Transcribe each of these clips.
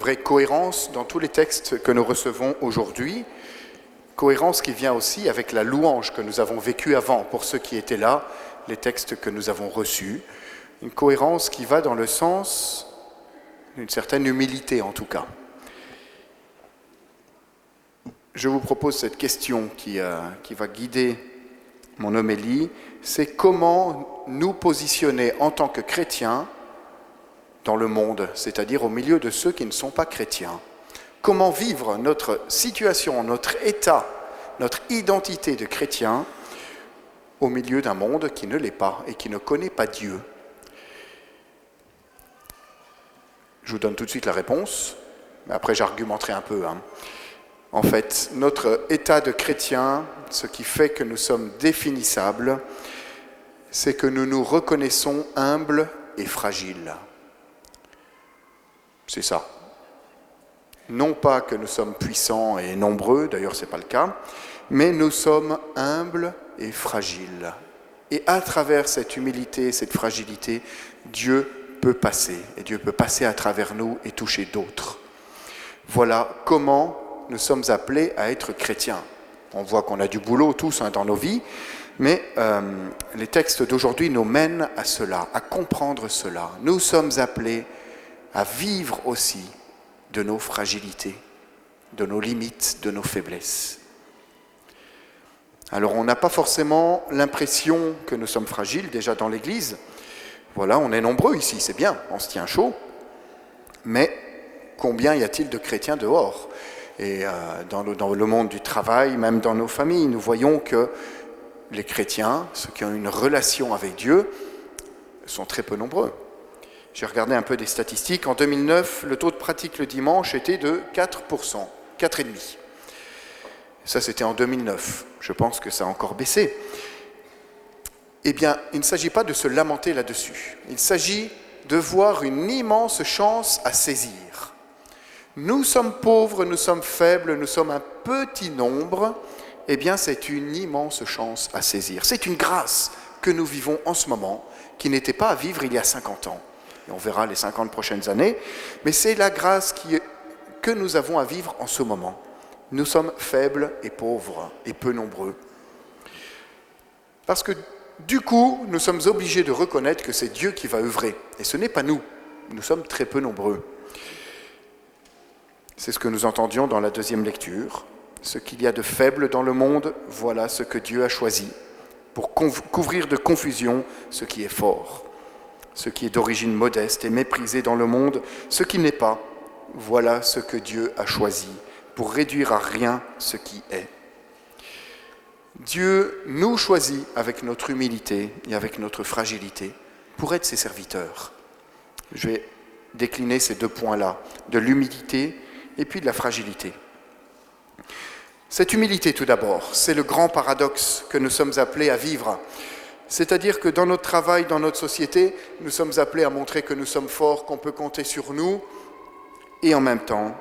vraie cohérence dans tous les textes que nous recevons aujourd'hui, cohérence qui vient aussi avec la louange que nous avons vécue avant, pour ceux qui étaient là, les textes que nous avons reçus, une cohérence qui va dans le sens d'une certaine humilité en tout cas. Je vous propose cette question qui va guider mon homélie, c'est comment nous positionner en tant que chrétiens dans le monde, c'est-à-dire au milieu de ceux qui ne sont pas chrétiens. Comment vivre notre situation, notre état, notre identité de chrétien au milieu d'un monde qui ne l'est pas et qui ne connaît pas Dieu. Je vous donne tout de suite la réponse, mais après j'argumenterai un peu. En fait, notre état de chrétien, ce qui fait que nous sommes définissables, c'est que nous nous reconnaissons humbles et fragiles. C'est ça. Non pas que nous sommes puissants et nombreux, d'ailleurs ce n'est pas le cas, mais nous sommes humbles et fragiles. Et à travers cette humilité, cette fragilité, Dieu peut passer. Et Dieu peut passer à travers nous et toucher d'autres. Voilà comment nous sommes appelés à être chrétiens. On voit qu'on a du boulot tous dans nos vies, mais les textes d'aujourd'hui nous mènent à cela, à comprendre cela. Nous sommes appelés à vivre aussi de nos fragilités, de nos limites, de nos faiblesses. Alors on n'a pas forcément l'impression que nous sommes fragiles déjà dans l'Église. Voilà, on est nombreux ici, c'est bien, on se tient chaud. Mais combien y a-t-il de chrétiens dehors ? Et dans le monde du travail, même dans nos familles, nous voyons que les chrétiens, ceux qui ont une relation avec Dieu, sont très peu nombreux. J'ai regardé un peu des statistiques. En 2009, le taux de pratique le dimanche était de 4%, 4,5%. Ça, c'était en 2009. Je pense que ça a encore baissé. Eh bien, il ne s'agit pas de se lamenter là-dessus. Il s'agit de voir une immense chance à saisir. Nous sommes pauvres, nous sommes faibles, nous sommes un petit nombre. Eh bien, c'est une immense chance à saisir. C'est une grâce que nous vivons en ce moment, qui n'était pas à vivre il y a 50 ans. Et on verra les 50 prochaines années, mais c'est la grâce que nous avons à vivre en ce moment. Nous sommes faibles et pauvres et peu nombreux. Parce que du coup, nous sommes obligés de reconnaître que c'est Dieu qui va œuvrer. Et ce n'est pas nous. Nous sommes très peu nombreux. C'est ce que nous entendions dans la deuxième lecture. Ce qu'il y a de faible dans le monde, voilà ce que Dieu a choisi pour couvrir de confusion ce qui est fort. Ce qui est d'origine modeste et méprisé dans le monde, ce qui n'est pas, voilà ce que Dieu a choisi pour réduire à rien ce qui est. Dieu nous choisit avec notre humilité et avec notre fragilité pour être ses serviteurs. Je vais décliner ces deux points-là, de l'humilité et puis de la fragilité. Cette humilité tout d'abord, c'est le grand paradoxe que nous sommes appelés à vivre. C'est-à-dire que dans notre travail, dans notre société, nous sommes appelés à montrer que nous sommes forts, qu'on peut compter sur nous. Et en même temps,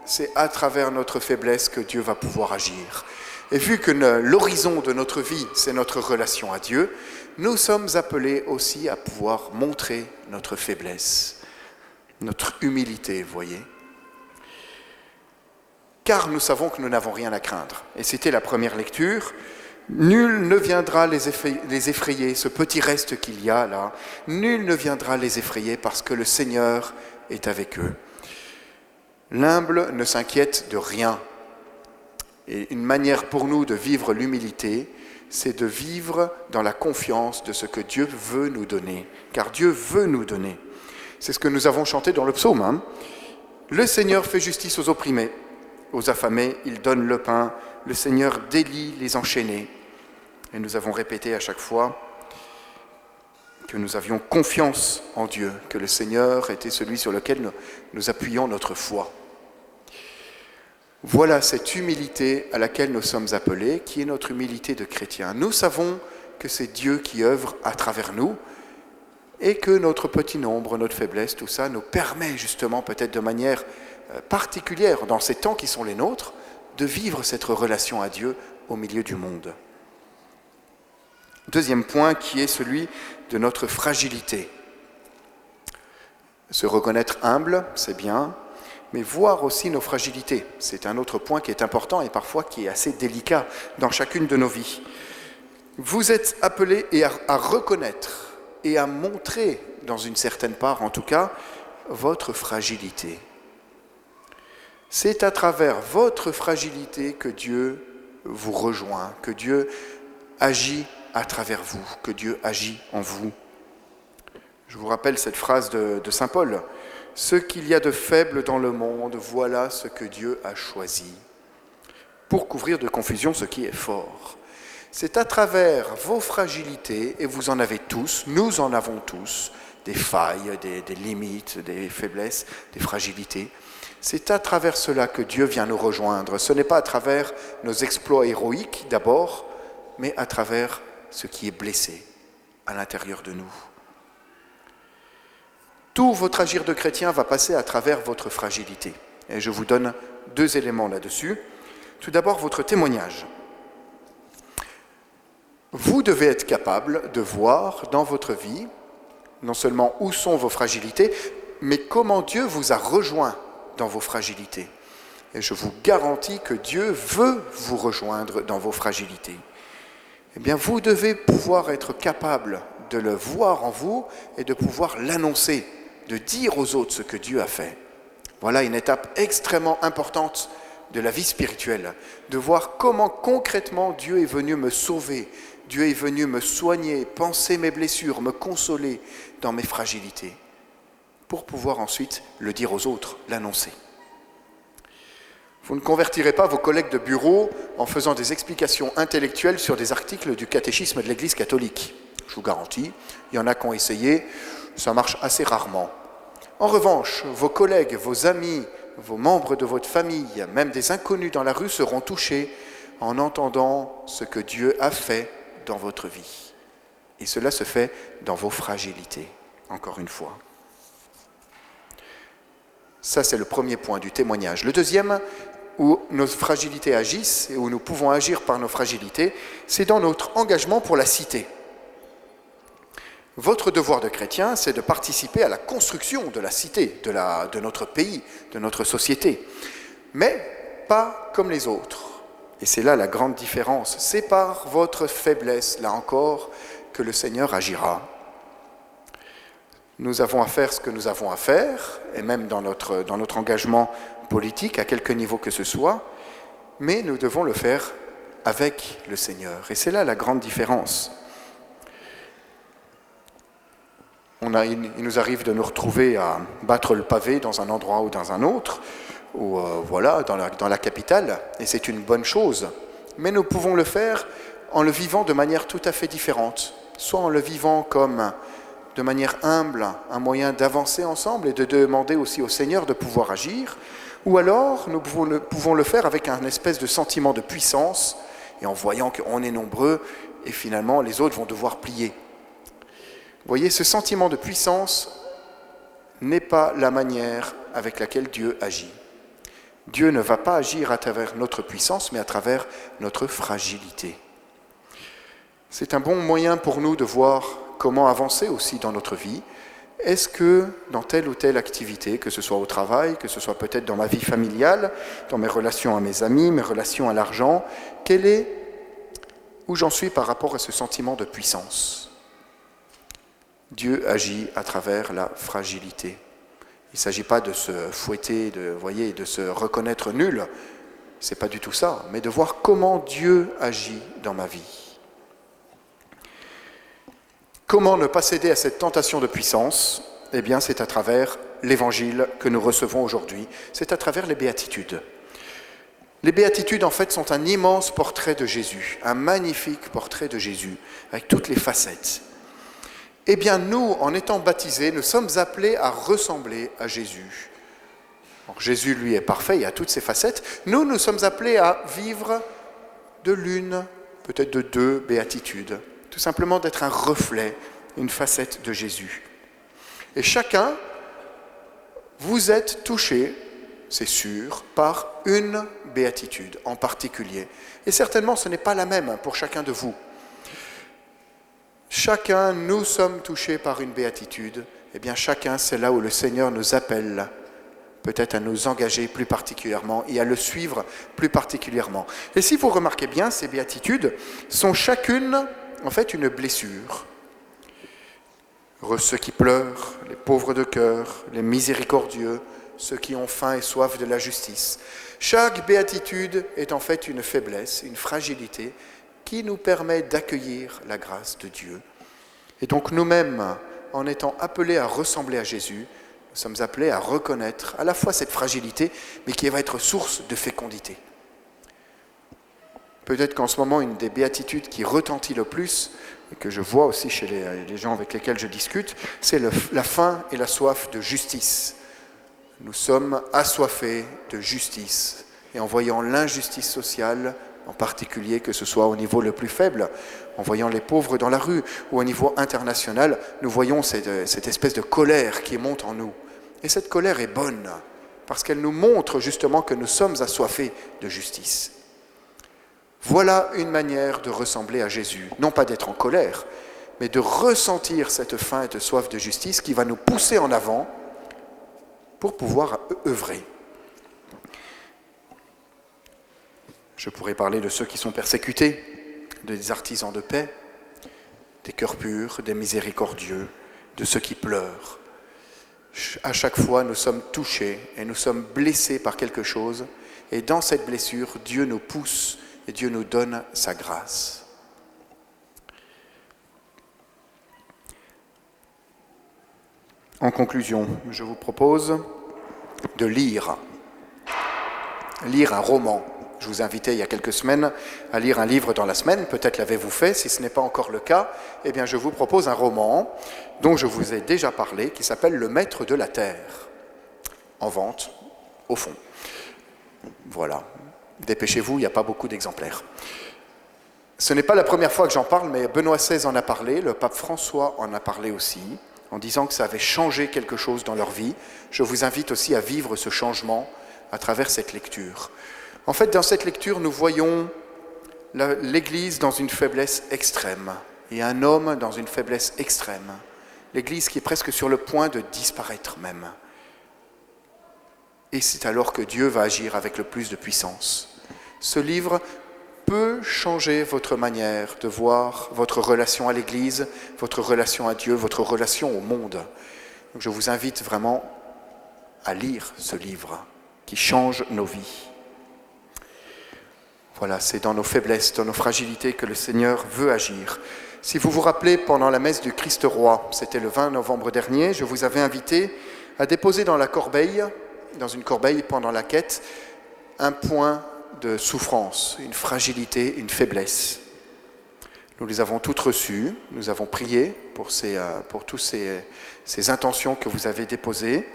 c'est à travers notre faiblesse que Dieu va pouvoir agir. Et vu que l'horizon de notre vie, c'est notre relation à Dieu, nous sommes appelés aussi à pouvoir montrer notre faiblesse, notre humilité, vous voyez. Car nous savons que nous n'avons rien à craindre. Et c'était la première lecture. Nul ne viendra les effrayer, ce petit reste qu'il y a là, nul ne viendra les effrayer parce que le Seigneur est avec eux. L'humble ne s'inquiète de rien. Et une manière pour nous de vivre l'humilité, c'est de vivre dans la confiance de ce que Dieu veut nous donner. Car Dieu veut nous donner. C'est ce que nous avons chanté dans le psaume. Le Seigneur fait justice aux opprimés, aux affamés, il donne le pain. Le Seigneur délie les enchaînés. Et nous avons répété à chaque fois que nous avions confiance en Dieu, que le Seigneur était celui sur lequel nous appuyons notre foi. Voilà cette humilité à laquelle nous sommes appelés, qui est notre humilité de chrétien. Nous savons que c'est Dieu qui œuvre à travers nous et que notre petit nombre, notre faiblesse, tout ça nous permet justement peut-être de manière particulière dans ces temps qui sont les nôtres, de vivre cette relation à Dieu au milieu du monde. Deuxième point qui est celui de notre fragilité. Se reconnaître humble, c'est bien, mais voir aussi nos fragilités. C'est un autre point qui est important et parfois qui est assez délicat dans chacune de nos vies. Vous êtes appelés à reconnaître et à montrer, dans une certaine part en tout cas, votre fragilité. C'est à travers votre fragilité que Dieu vous rejoint, que Dieu agit à travers vous, que Dieu agit en vous. Je vous rappelle cette phrase de saint Paul. « Ce qu'il y a de faible dans le monde, voilà ce que Dieu a choisi, pour couvrir de confusion ce qui est fort. » C'est à travers vos fragilités, et vous en avez tous, nous en avons tous, des failles, des limites, des faiblesses, des fragilités. C'est à travers cela que Dieu vient nous rejoindre. Ce n'est pas à travers nos exploits héroïques d'abord, mais à travers ce qui est blessé à l'intérieur de nous. Tout votre agir de chrétien va passer à travers votre fragilité. Et je vous donne 2 éléments là-dessus. Tout d'abord, votre témoignage. Vous devez être capable de voir dans votre vie, non seulement où sont vos fragilités, mais comment Dieu vous a rejoint dans vos fragilités. Et je vous garantis que Dieu veut vous rejoindre dans vos fragilités. Eh bien, vous devez pouvoir être capable de le voir en vous et de pouvoir l'annoncer, de dire aux autres ce que Dieu a fait. Voilà une étape extrêmement importante de la vie spirituelle, de voir comment concrètement Dieu est venu me sauver, Dieu est venu me soigner, penser mes blessures, me consoler dans mes fragilités, pour pouvoir ensuite le dire aux autres, l'annoncer. Vous ne convertirez pas vos collègues de bureau en faisant des explications intellectuelles sur des articles du catéchisme de l'Église catholique. Je vous garantis, il y en a qui ont essayé, ça marche assez rarement. En revanche, vos collègues, vos amis, vos membres de votre famille, même des inconnus dans la rue seront touchés en entendant ce que Dieu a fait dans votre vie. Et cela se fait dans vos fragilités, encore une fois. Ça, c'est le premier point du témoignage. Le deuxième, où nos fragilités agissent et où nous pouvons agir par nos fragilités, c'est dans notre engagement pour la cité. Votre devoir de chrétien, c'est de participer à la construction de la cité, de notre pays, de notre société, mais pas comme les autres. Et c'est là la grande différence. C'est par votre faiblesse, là encore, que le Seigneur agira. Nous avons à faire ce que nous avons à faire, et même dans notre engagement politique, à quelque niveau que ce soit, mais nous devons le faire avec le Seigneur. Et c'est là la grande différence. Il nous arrive de nous retrouver à battre le pavé dans un endroit ou dans un autre, ou dans la capitale, et c'est une bonne chose. Mais nous pouvons le faire en le vivant de manière tout à fait différente, soit en le vivant comme de manière humble, un moyen d'avancer ensemble et de demander aussi au Seigneur de pouvoir agir, ou alors nous pouvons le faire avec un espèce de sentiment de puissance, et en voyant qu'on est nombreux, et finalement les autres vont devoir plier. Vous voyez, ce sentiment de puissance n'est pas la manière avec laquelle Dieu agit. Dieu ne va pas agir à travers notre puissance, mais à travers notre fragilité. C'est un bon moyen pour nous de voir comment avancer aussi dans notre vie. Est-ce que dans telle ou telle activité, que ce soit au travail, que ce soit peut-être dans ma vie familiale, dans mes relations à mes amis, mes relations à l'argent, quel est où j'en suis par rapport à ce sentiment de puissance ? Dieu agit à travers la fragilité. Il ne s'agit pas de se fouetter, de se reconnaître nul. Ce n'est pas du tout ça, mais de voir comment Dieu agit dans ma vie. Comment ne pas céder à cette tentation de puissance ? Eh bien, c'est à travers l'évangile que nous recevons aujourd'hui. C'est à travers les béatitudes. Les béatitudes, en fait, sont un immense portrait de Jésus, un magnifique portrait de Jésus, avec toutes les facettes. Eh bien, nous, en étant baptisés, nous sommes appelés à ressembler à Jésus. Alors, Jésus, lui, est parfait, il a toutes ses facettes. Nous sommes appelés à vivre de l'une, peut-être de 2 béatitudes. Tout simplement d'être un reflet, une facette de Jésus. Et chacun, vous êtes touché, c'est sûr, par une béatitude en particulier. Et certainement, ce n'est pas la même pour chacun de vous. Chacun, nous sommes touchés par une béatitude. Eh bien, chacun, c'est là où le Seigneur nous appelle peut-être à nous engager plus particulièrement et à le suivre plus particulièrement. Et si vous remarquez bien, ces béatitudes sont chacune, en fait, une blessure. Heureux ceux qui pleurent, les pauvres de cœur, les miséricordieux, ceux qui ont faim et soif de la justice. Chaque béatitude est en fait une faiblesse, une fragilité qui nous permet d'accueillir la grâce de Dieu. Et donc nous-mêmes, en étant appelés à ressembler à Jésus, nous sommes appelés à reconnaître à la fois cette fragilité, mais qui va être source de fécondité. Peut-être qu'en ce moment, une des béatitudes qui retentit le plus, et que je vois aussi chez les gens avec lesquels je discute, c'est la faim et la soif de justice. Nous sommes assoiffés de justice. Et en voyant l'injustice sociale, en particulier que ce soit au niveau le plus faible, en voyant les pauvres dans la rue, ou au niveau international, nous voyons cette espèce de colère qui monte en nous. Et cette colère est bonne, parce qu'elle nous montre justement que nous sommes assoiffés de justice. Voilà une manière de ressembler à Jésus, non pas d'être en colère, mais de ressentir cette faim et cette soif de justice qui va nous pousser en avant pour pouvoir œuvrer. Je pourrais parler de ceux qui sont persécutés, des artisans de paix, des cœurs purs, des miséricordieux, de ceux qui pleurent. À chaque fois, nous sommes touchés et nous sommes blessés par quelque chose. Et dans cette blessure, Dieu nous pousse et Dieu nous donne sa grâce. En conclusion, je vous propose de lire un roman. Je vous invitais il y a quelques semaines à lire un livre dans la semaine, peut-être l'avez-vous fait, si ce n'est pas encore le cas, eh bien je vous propose un roman dont je vous ai déjà parlé, qui s'appelle « Le Maître de la Terre », en vente, au fond. Voilà, dépêchez-vous, il n'y a pas beaucoup d'exemplaires. Ce n'est pas la première fois que j'en parle, mais Benoît XVI en a parlé, le pape François en a parlé aussi, en disant que ça avait changé quelque chose dans leur vie. Je vous invite aussi à vivre ce changement à travers cette lecture. En fait, dans cette lecture, nous voyons l'Église dans une faiblesse extrême et un homme dans une faiblesse extrême. L'Église qui est presque sur le point de disparaître même. Et c'est alors que Dieu va agir avec le plus de puissance. Ce livre peut changer votre manière de voir votre relation à l'Église, votre relation à Dieu, votre relation au monde. Donc je vous invite vraiment à lire ce livre qui change nos vies. Voilà, c'est dans nos faiblesses, dans nos fragilités que le Seigneur veut agir. Si vous vous rappelez, pendant la messe du Christ Roi, c'était le 20 novembre dernier, je vous avais invité à déposer dans une corbeille pendant la quête, un point de souffrance, une fragilité, une faiblesse. Nous les avons toutes reçues, nous avons prié pour toutes ces intentions que vous avez déposées.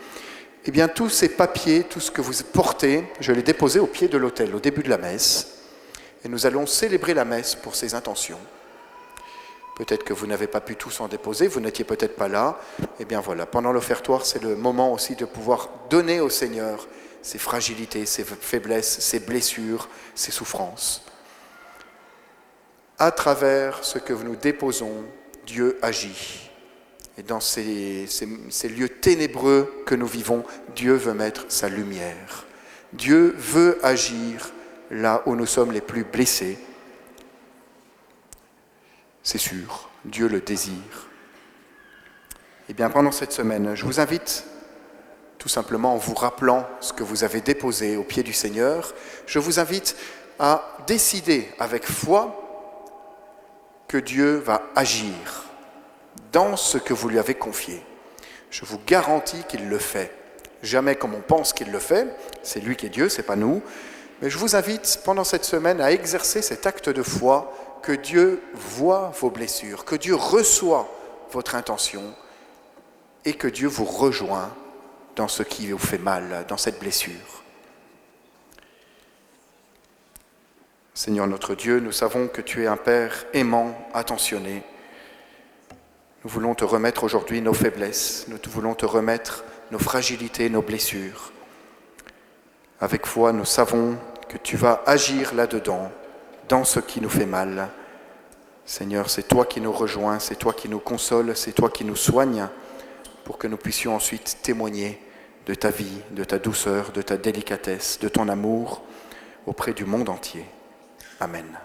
Eh bien, tous ces papiers, tout ce que vous portez, je l'ai déposé au pied de l'autel, au début de la messe. Et nous allons célébrer la messe pour ces intentions. Peut-être que vous n'avez pas pu tous en déposer, vous n'étiez peut-être pas là. Eh bien voilà, pendant l'offertoire, c'est le moment aussi de pouvoir donner au Seigneur ses fragilités, ses faiblesses, ses blessures, ses souffrances. À travers ce que nous déposons, Dieu agit. Et dans ces lieux ténébreux que nous vivons, Dieu veut mettre sa lumière. Dieu veut agir là où nous sommes les plus blessés. C'est sûr, Dieu le désire. Eh bien, pendant cette semaine, je vous invite, tout simplement en vous rappelant ce que vous avez déposé au pied du Seigneur, je vous invite à décider avec foi que Dieu va agir dans ce que vous lui avez confié. Je vous garantis qu'il le fait. Jamais comme on pense qu'il le fait, c'est lui qui est Dieu, c'est pas nous. Mais je vous invite pendant cette semaine à exercer cet acte de foi, que Dieu voit vos blessures, que Dieu reçoit votre intention et que Dieu vous rejoint dans ce qui vous fait mal, dans cette blessure. Seigneur notre Dieu, nous savons que tu es un Père aimant, attentionné. Nous voulons te remettre aujourd'hui nos faiblesses, nous voulons te remettre nos fragilités, nos blessures. Avec foi, nous savons que tu vas agir là-dedans, dans ce qui nous fait mal. Seigneur, c'est toi qui nous rejoins, c'est toi qui nous consoles, c'est toi qui nous soignes, pour que nous puissions ensuite témoigner de ta vie, de ta douceur, de ta délicatesse, de ton amour auprès du monde entier. Amen.